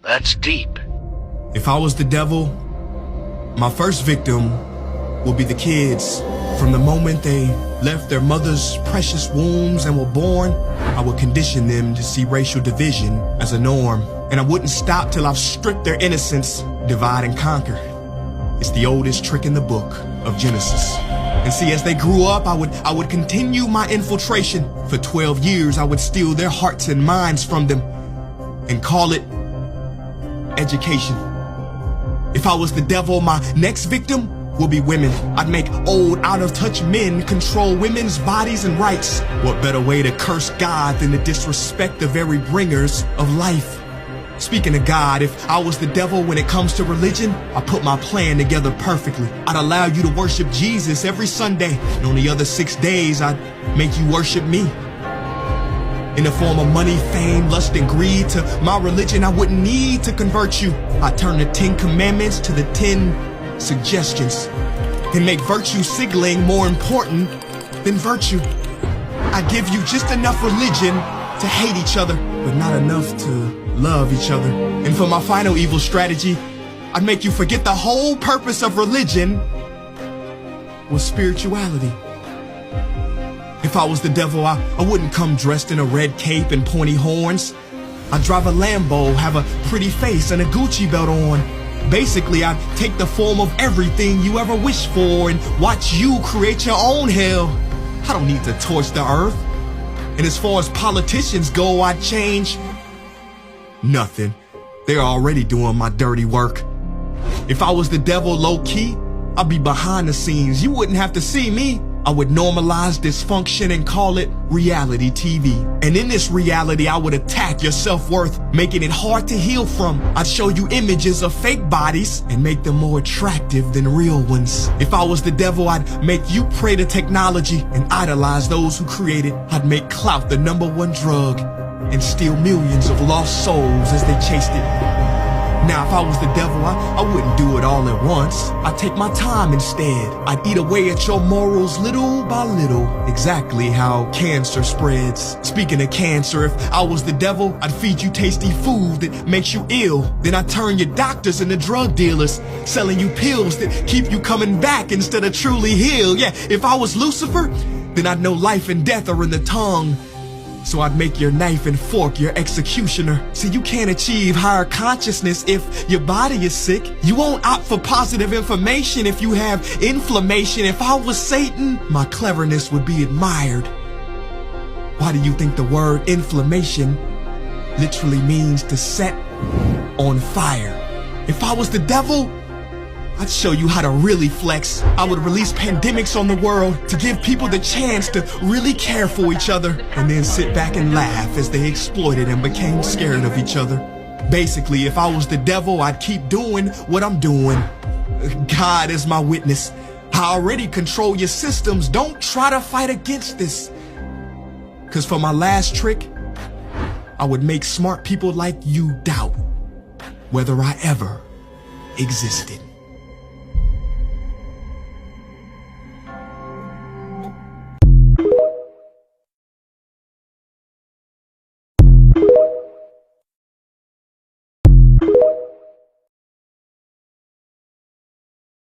That's deep. If I was the devil, my first victim would be the kids. From the moment they left their mother's precious wombs and were born, I would condition them to see racial division as a norm. And I wouldn't stop till I've stripped their innocence, divide and conquer. It's the oldest trick in the book of Genesis. And see, as they grew up, I would continue my infiltration. For 12 years, I would steal their hearts and minds from them and call it education. If I was the devil, my next victim will be women. I'd make old, out-of-touch men control women's bodies and rights. What better way to curse God than to disrespect the very bringers of life? Speaking of God, if I was the devil when it comes to religion, I put my plan together perfectly. I'd allow you to worship Jesus every Sunday, and on the other 6 days, I'd make you worship me. In the form of money, fame, lust, and greed, to my religion, I wouldn't need to convert you. I'd turn the 10 commandments to the 10 suggestions and make virtue signaling more important than virtue. I give you just enough religion to hate each other, but not enough to love each other. And for my final evil strategy, I'd make you forget the whole purpose of religion was spirituality. If I was the devil, I wouldn't come dressed in a red cape and pointy horns. I'd drive a Lambo, have a pretty face and a Gucci belt on. Basically, I'd take the form of everything you ever wished for and watch you create your own hell. I don't need to torch the earth. And as far as politicians go, I'd change nothing. They're already doing my dirty work. If I was the devil low-key, I'd be behind the scenes. You wouldn't have to see me. I would normalize dysfunction and call it reality TV. And in this reality, I would attack your self-worth, making it hard to heal from. I'd show you images of fake bodies and make them more attractive than real ones. If I was the devil, I'd make you pray to technology and idolize those who create it. I'd make clout the #1 drug and steal millions of lost souls as they chased it. Now, if I was the devil, I wouldn't do it all at once. I'd take my time instead. I'd eat away at your morals little by little, exactly how cancer spreads. Speaking of cancer, if I was the devil, I'd feed you tasty food that makes you ill. Then I'd turn your doctors into drug dealers, selling you pills that keep you coming back instead of truly healed. Yeah, if I was Lucifer, then I'd know life and death are in the tongue. So I'd make your knife and fork your executioner. See, you can't achieve higher consciousness if your body is sick. You won't opt for positive information if you have inflammation. If I was Satan, my cleverness would be admired. Why do you think the word inflammation literally means to set on fire? If I was the devil, I'd show you how to really flex. I would release pandemics on the world to give people the chance to really care for each other and then sit back and laugh as they exploited and became scared of each other. Basically, if I was the devil, I'd keep doing what I'm doing. God is my witness. I already control your systems. Don't try to fight against this. 'Cause for my last trick, I would make smart people like you doubt whether I ever existed.